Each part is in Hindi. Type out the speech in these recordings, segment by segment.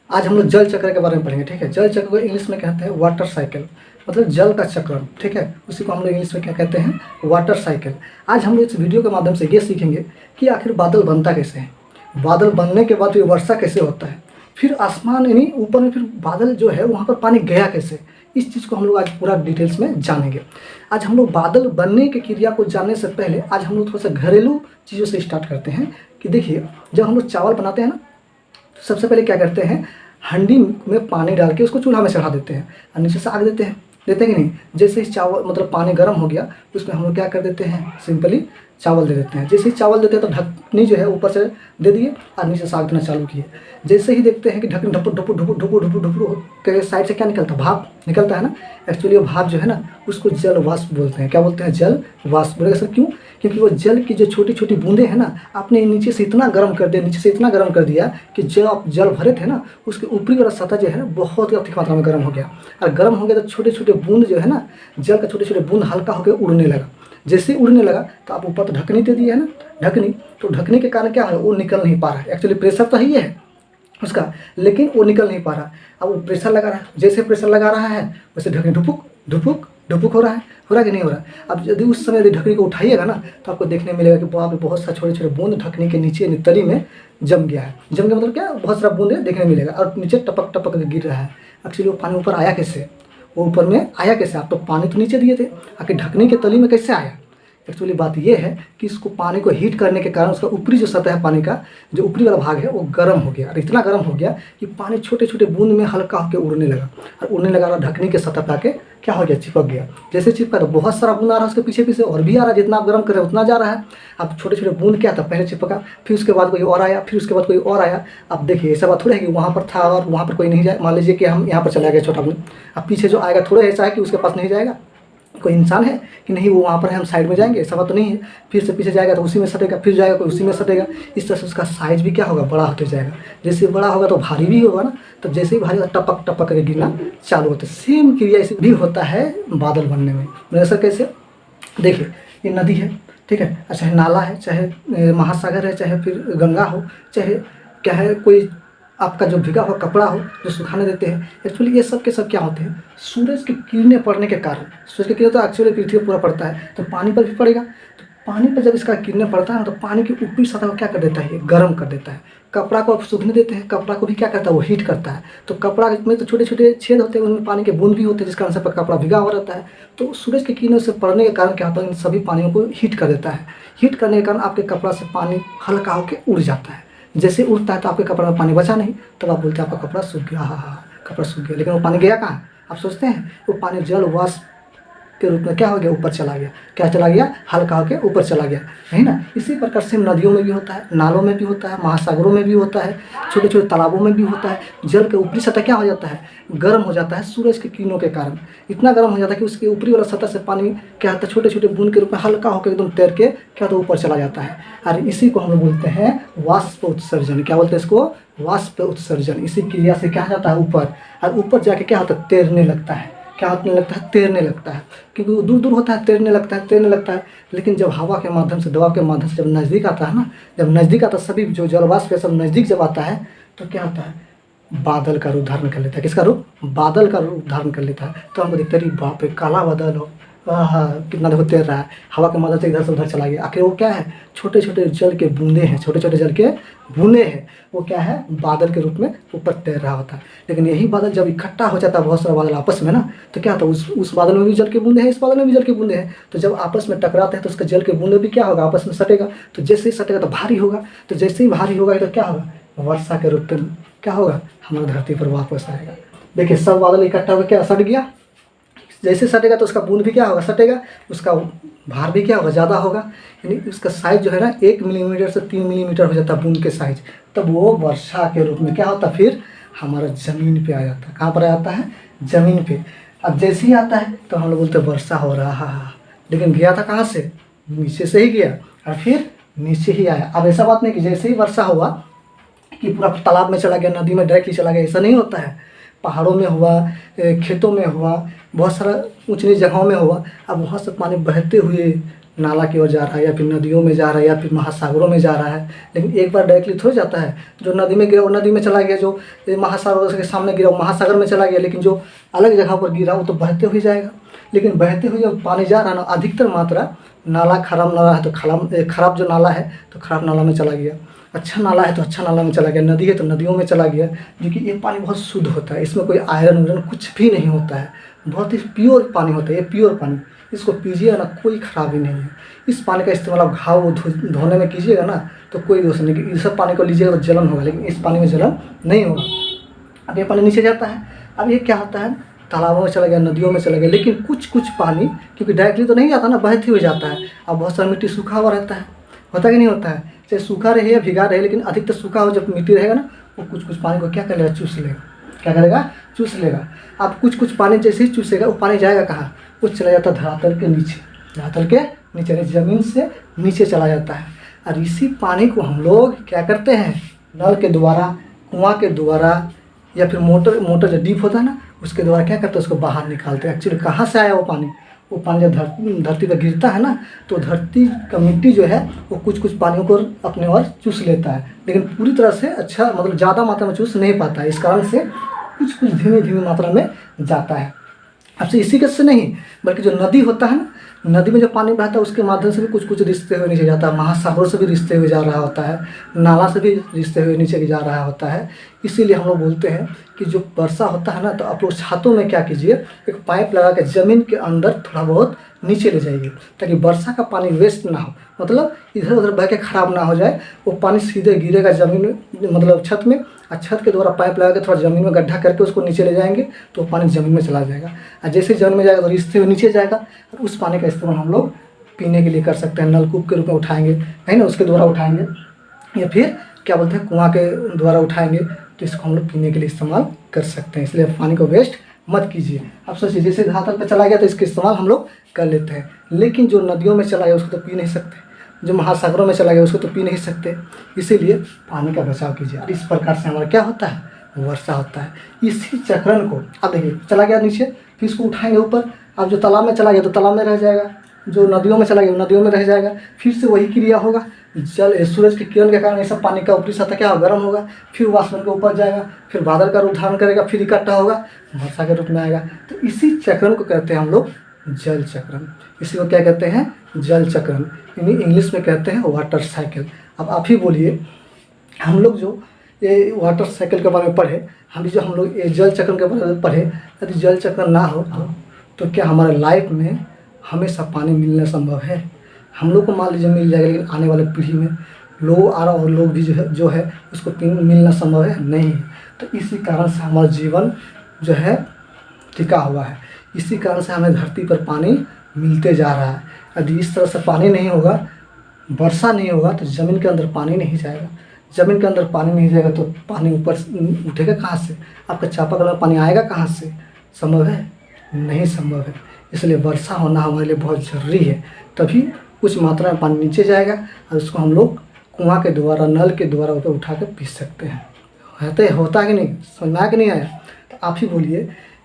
आज हम लोग जल चक्र के बारे में पढ़ेंगे, ठीक है। जल चक्र को इंग्लिश में कहते हैं वाटर साइकिल, मतलब जल का चक्र, ठीक है। उसी को हम लोग इंग्लिश में क्या कहते हैं, वाटर साइकिल। आज हम लोग इस वीडियो के माध्यम से ये सीखेंगे कि आखिर बादल बनता कैसे है, बादल बनने के बाद फिर वर्षा कैसे होता है, फिर आसमान यानी ऊपर में फिर बादल जो है वहाँ पर पानी गया कैसे। इस चीज़ को हम लोग आज पूरा डिटेल्स में जानेंगे। आज हम लोग बादल बनने की क्रिया को जानने से पहले आज हम लोग थोड़ा सा घरेलू चीज़ों से स्टार्ट करते हैं। कि देखिए, जब हम लोग चावल बनाते हैं ना, तो सबसे पहले क्या करते हैं, हंडी में पानी डाल के उसको चूल्हा में चढ़ा देते हैं और नीचे से आग देते हैं कि नहीं। जैसे ही चावल मतलब पानी गर्म हो गया, उसमें हम लोग क्या कर देते हैं, सिंपली चावल दे देते हैं। जैसे ही चावल देते हैं तो ढकनी जो है ऊपर से दे दिए और नीचे से आग देना चालू किए। जैसे ही देखते हैं कि ढक्कन ढप्पू ढप्पू ढप्पू ढप्पू ढप्पू ढप्पू के साइड से क्या निकलता है, भाप निकलता है ना। एक्चुअली वो भाप जो है ना, उसको जल वाष्प बोलते हैं। क्या बोलते हैं, जल वाष्प। बोलेगा सर क्यों? क्योंकि वो जल की जो छोटी छोटी बूंदें हैं ना, आपने नीचे से इतना गर्म कर दिया, नीचे से इतना गर्म कर दिया कि जो आप जल भरे थे ना, उसके ऊपरी वाला सतह जो है ना बहुत ही अधिक मात्रा में गर्म हो गया। और गर्म हो गया तो छोटे छोटे बूंद जो है ना, जल का छोटे छोटे बूंद हल्का होकर उड़ने लगा। जैसे ही उड़ने लगा तो आप ऊपर तो ढकनी दे दिए है ना, ढकनी, तो ढकने के कारण क्या है, वो निकल नहीं पा रहा है। एक्चुअली प्रेशर तो ही है उसका, लेकिन वो निकल नहीं पा रहा। अब वो प्रेशर लगा रहा है, जैसे प्रेशर लगा रहा है वैसे ढकनी ढुपुक ढुपुक ढुपुक हो रहा है कि नहीं हो रहा है। अब यदि उस समय यदि ढकनी को उठाइएगा ना, तो आपको देखने मिलेगा कि वहाँ पे बहुत सारे छोटे छोटे बूंद ढकनी के नीचे तली में जम गया है। जम गया मतलब क्या, बहुत सारा बूंद देखने मिलेगा और नीचे टपक टपक गिर रहा है। एक्चुअली वो पानी ऊपर आया कैसे, वो ऊपर में आया कैसे? आप तो पानी तो नीचे दिए थे, आखिर ढकनी के तली में कैसे आया? एक्चुअली बात ये है कि इसको पानी को हीट करने के कारण उसका ऊपरी जो सतह है, पानी का जो ऊपरी वाला भाग है वो गर्म हो गया। और इतना गर्म हो गया कि पानी छोटे छोटे बूंद में हल्का होकर उड़ने लगा, और उड़ने लगा और ढकनी के सतह पे आके क्या हो गया, चिपक गया। जैसे चिपका तो बहुत सारा बूंद आ रहा है उसके पीछे पीछे, और भी आ रहा है, जितना आप गर्म कर रहे हैं उतना जा रहा है। अब छोटे छोटे बूंद क्या था, पहले चिपका, फिर उसके बाद कोई और आया, फिर उसके बाद कोई और आया। अब देखिए ऐसा बात थोड़ा है कि वहाँ पर था और वहाँ पर कोई नहीं जाए। मान लीजिए कि हम यहाँ पर चला गया छोटा बूंद, अब पीछे जो आएगा थोड़ा ऐसा है कि उसके पास नहीं जाएगा। कोई इंसान है कि नहीं, वो वहाँ पर है, हम साइड में जाएंगे, ऐसा बात तो नहीं है। फिर से पीछे जाएगा तो उसी में सटेगा, फिर जाएगा कोई उसी में सटेगा। इस तरह से उसका साइज भी क्या होगा, बड़ा होते जाएगा। जैसे बड़ा होगा तो भारी भी होगा ना, तो जैसे ही भारी होगा टपक टपक करके गिरना चालू होता है। सेम क्रिया इसे भी होता है बादल बनने में। मेरे सर कैसे, देखिए ये नदी है, ठीक है, चाहे नाला है, चाहे महासागर है, चाहे फिर गंगा हो, चाहे क्या है, कोई आपका जो भीगा हुआ कपड़ा हो जो सुखाने देते हैं। एक्चुअली ये सब के सब क्या होते हैं, सूरज की किरणें पड़ने के कारण। सूरज की किरणें तो एक्चुअली पृथ्वी पर पूरा पड़ता है, तो पानी पर भी पड़ेगा। तो पानी पर जब इसका किरणें पड़ता है तो पानी की ऊपरी सतह को क्या कर देता है, ये गर्म कर देता है। कपड़ा को आप सूखने देते हैं, कपड़ा को भी क्या करता है, वो हीट करता है। तो कपड़ा में तो छोटे छोटे छेद होते हैं, उनमें पानी के बूंद भी होते हैं, जिस कारण से कपड़ा भीगा हुआ रहता है। तो सूरज की किरणों से पड़ने के कारण क्या होता है, इन सभी पानियों को हीट कर देता है। हीट करने के कारण आपके कपड़ा से पानी हल्का होकर उड़ जाता है। जैसे उड़ता है तो आपके कपड़े में पानी बचा नहीं, तब आप बोलते हैं आपका कपड़ा सूख गया। हाँ, कपड़ा सूख गया, लेकिन वो पानी गया कहाँ? आप सोचते हैं वो पानी जल वाष्प के रूप में क्या हो गया, ऊपर चला गया। क्या चला गया, हल्का होकर ऊपर चला गया, है ना। इसी प्रकार से नदियों में भी होता है, नालों में भी होता है, महासागरों में भी होता है, छोटे छोटे तालाबों में भी होता है। जल के ऊपरी सतह क्या हो जाता है, गर्म हो जाता है सूरज की किरणों के कारण। इतना गर्म हो जाता है कि उसके ऊपरी वाला सतह से पानी क्या होता है, छोटे छोटे बूंद के रूप में हल्का होकर एकदम तैर के क्या तो ऊपर चला जाता है। और इसी को हम लोग बोलते हैं वाष्प उत्सर्जन। क्या बोलते हैं इसको, वाष्प उत्सर्जन। इसी क्रिया से क्या हो जाता है ऊपर, और ऊपर जाके क्या होता है, तैरने लगता है। क्या होने लगता है, तैरने लगता है, क्योंकि वो दूर दूर होता है, तैरने लगता है। लेकिन जब हवा के माध्यम से, दबाव के माध्यम से जब नज़दीक आता है ना, जब नज़दीक आता है, सभी जो जलवाष्प है सब नज़दीक जब आता है, तो क्या होता है, बादल का रूप धारण कर लेता है। किसका रूप, बादल का रूप धारण कर लेता है। तो हमको दिखता है बाप रे, काला बादल हो, कितना देखो तैर रहा है, हवा के मदद से इधर से उधर चला गया। आखिर वो क्या है, छोटे छोटे जल के बूंदे हैं, छोटे छोटे जल के बूंदे हैं। वो क्या है, बादल के रूप में ऊपर तैर रहा होता है। लेकिन यही बादल जब इकट्ठा हो जाता है, बहुत सारा बादल आपस में ना, तो क्या होता है, उस बादल में भी जल के बूंदे हैं, इस बादल में भी जल के बूंदे हैं। तो जब आपस में टकराते हैं तो उसका जल के बूंदे भी क्या होगा, आपस में सटेगा। तो जैसे ही सटेगा तो भारी होगा, तो जैसे ही भारी होगा तो क्या होगा, वर्षा के रूप में क्या होगा, हमारी धरती पर वापस आएगा। देखिए सब बादल इकट्ठा होकर क्या सट गया, जैसे सटेगा तो उसका बूंद भी क्या होगा, सटेगा, उसका भार भी क्या होगा, ज़्यादा होगा। यानी उसका साइज जो है ना 1 मिलीमीटर से 3 मिलीमीटर हो जाता है बूंद के साइज। तब वो वर्षा के रूप में क्या होता है, फिर हमारा ज़मीन पे आ जाता है। कहाँ पर आ जाता है, ज़मीन पे। अब जैसे ही आता है तो हम लोग बोलते हैं वर्षा हो रहा है, लेकिन गया था कहाँ से, नीचे से ही गया और फिर नीचे ही आया। अब ऐसा बात नहीं कि जैसे ही वर्षा हुआ कि पूरा तालाब में चला गया, नदी में डायरेक्टली चला गया, ऐसा नहीं होता है। पहाड़ों में हुआ, खेतों में हुआ, बहुत सारा ऊंची नीची जगहों में हुआ। अब वहाँ से पानी बहते हुए नाला की ओर जा रहा है या फिर नदियों में जा रहा है या फिर महासागरों में जा रहा है। लेकिन एक बार डायरेक्टली थोड़ी जाता है, जो नदी में गिरा वो नदी में चला गया, जो महासागर के सामने गिरा वो महासागर में चला गया। लेकिन जो अलग जगह पर गिरा वो तो बहते हुए जाएगा। लेकिन बहते हुए जब पानी जा रहा है ना, अधिकतर मात्रा नाला खराब नाला है तो खराब जो नाला है तो खराब नाला में चला गया, अच्छा नाला है तो अच्छा नाला में चला गया, नदी है तो नदियों में चला गया। जो कि ये पानी बहुत शुद्ध होता है, इसमें कोई आयरन वायरन कुछ भी नहीं होता है, बहुत ही प्योर पानी होता है। ये प्योर पानी, इसको पीजिएगा ना कोई खराबी नहीं है। इस पानी का इस्तेमाल आप घाव धोने में कीजिएगा ना तो कोई दोष नहीं, इस सब पानी को लीजिएगा तो जलन होगा, लेकिन इस पानी में जलन नहीं होगा। अब ये पानी नीचे जाता है, अब ये क्या होता है, तालाबों में चला गया, नदियों में चला गया। लेकिन कुछ पानी क्योंकि डायरेक्टली तो नहीं जाता ना, बहते हुए जाता है। अब बहुत सारा मिट्टी सूखा हुआ रहता है, होता कि नहीं होता है, चाहे सूखा रहे या भिगा रहे, लेकिन अधिकतर सूखा हो जब मिट्टी रहेगा ना वो कुछ पानी को क्या करेगा, चूस लेगा। क्या करेगा, चूस लेगा। अब कुछ पानी जैसे ही चूसेगा वो पानी जाएगा कहाँ, वो चला जाता है धरातल के नीचे, धरातल के नीचे ज़मीन से नीचे चला जाता है। और इसी पानी को हम लोग क्या करते हैं, नल के द्वारा, कुआं के द्वारा या फिर मोटर जो डीप होता है ना उसके द्वारा क्या करते हैं, उसको बाहर निकालते हैं। एक्चुअली कहाँ से आया वो पानी जब धरती पर गिरता है ना तो धरती का मिट्टी जो है वो कुछ पानियों को अपने ओर चूस लेता है, लेकिन पूरी तरह से अच्छा मतलब ज़्यादा मात्रा में चूस नहीं पाता है। इस कारण से कुछ धीमी मात्रा में जाता है। अब से इसी के से नहीं बल्कि जो नदी होता है ना, नदी में जो पानी बहता है उसके माध्यम से भी कुछ रिश्ते हुए नीचे जाता है, महासागरों से भी रिश्ते हुए जा रहा होता है, नाला से भी रिश्ते हुए नीचे जा रहा होता है। इसीलिए हम लोग बोलते हैं कि जो वर्षा होता है ना तो आप लोग छातों में क्या कीजिए, एक पाइप लगा के ज़मीन के अंदर थोड़ा बहुत नीचे ले जाइए ताकि वर्षा का पानी वेस्ट ना हो, मतलब इधर उधर बह के ख़राब ना हो जाए। वो पानी सीधे गिरेगा ज़मीन में, मतलब छत में, और छत के द्वारा पाइप लगा के थोड़ा ज़मीन में गड्ढा करके उसको नीचे ले जाएंगे तो वो पानी ज़मीन में चला जाएगा। और जैसे ज़मीन में जाएगा तो रिश्ते हुए नीचे जाएगा और उस पानी का इस्तेमाल हम लोग पीने के लिए कर सकते हैं। नलकूप के रूप में उठाएंगे है ना, उसके द्वारा उठाएंगे या फिर क्या बोलते हैं कुआं के द्वारा उठाएंगे तो इसको हम लोग पीने के लिए इस्तेमाल कर सकते हैं। इसलिए पानी को वेस्ट मत कीजिए। अब सोचिए जैसे धरातल पर चला गया तो इसका इस्तेमाल हम लोग कर लेते हैं, लेकिन जो नदियों में चला गया उसको तो पी नहीं सकते, जो महासागरों में चला गया उसको तो पी नहीं सकते। इसीलिए पानी का बचाव कीजिए। इस प्रकार से हमारा क्या होता है, वर्षा होता है। इसी चक्रण को अब देखिए, चला गया नीचे, फिर इसको उठाएंगे ऊपर। अब जो तालाब में चला गया तो तालाब में रह जाएगा, जो नदियों में चला गया नदियों में रह जाएगा। फिर से वही क्रिया होगा, सूरज की किरण के कारण ये सब पानी का ऊपरी सतह क्या होगा, गर्म होगा, फिर वो आसमान के ऊपर जाएगा, फिर बादल का रूप धारण करेगा, फिर इकट्ठा होगा, वर्षा के रूप में आएगा। तो इसी चक्रण को कहते हैं हम लोग जल चक्रण। इसी को क्या कहते हैं, जल चक्रण, यानी इंग्लिश में कहते हैं वाटर साइकिल। अब आप ही बोलिए, हम लोग जो ये वाटर साइकिल के बारे में पढ़े, हम लोग ये जल चक्रण के बारे में पढ़े, यदि जल चक्रण ना हो तो क्या हमारे लाइफ में हमेशा पानी मिलना संभव है? हम लोग को मान लीजिए मिल जाएगा, लेकिन आने वाले पीढ़ी में लोग और लोग भी जो है उसको मिलना संभव है नहीं। तो इसी कारण से हमारा जीवन जो है टिका हुआ है, इसी कारण से हमें धरती पर पानी मिलते जा रहा है। यदि इस तरह से पानी नहीं होगा, वर्षा नहीं होगा तो ज़मीन के अंदर पानी नहीं जाएगा, ज़मीन के अंदर पानी नहीं जाएगा तो पानी ऊपर उठेगा कहाँ से, आपका चापाकल में पानी आएगा कहाँ से? संभव है? नहीं संभव है। इसलिए वर्षा होना हमारे लिए बहुत ज़रूरी है, तभी कुछ मात्रा में पानी नीचे जाएगा और उसको हम लोग कुआं के द्वारा, नल के द्वारा ऊपर उठा कर पी सकते हैं। होता है कि नहीं, समझ में आया कि नहीं आया? तो आप ही बोलिए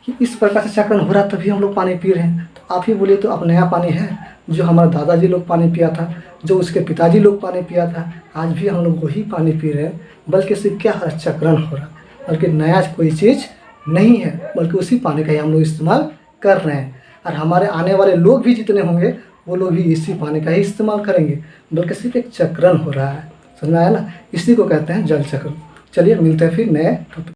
कि इस प्रकार से चक्रण हो रहा तभी हम लोग पानी पी रहे हैं। तो आप ही बोलिए, तो अब नया पानी है जो हमारे दादाजी लोग पानी पिया था, जो उसके पिताजी लोग पानी पिया था, आज भी हम लोग वही पानी पी रहे हैं। बल्कि सिर्फ क्या हो रहा, चक्रण हो रहा, बल्कि नया कोई चीज़ नहीं है, बल्कि उसी पानी का ही हम लोग इस्तेमाल कर रहे हैं। और हमारे आने वाले लोग भी जितने होंगे वो लोग भी इसी पानी का ही इस्तेमाल करेंगे, बल्कि सिर्फ एक चक्रण हो रहा है। समझ में आया ना? इसी को कहते हैं जल चक्र। चलिए मिलते हैं फिर नए टॉपिक।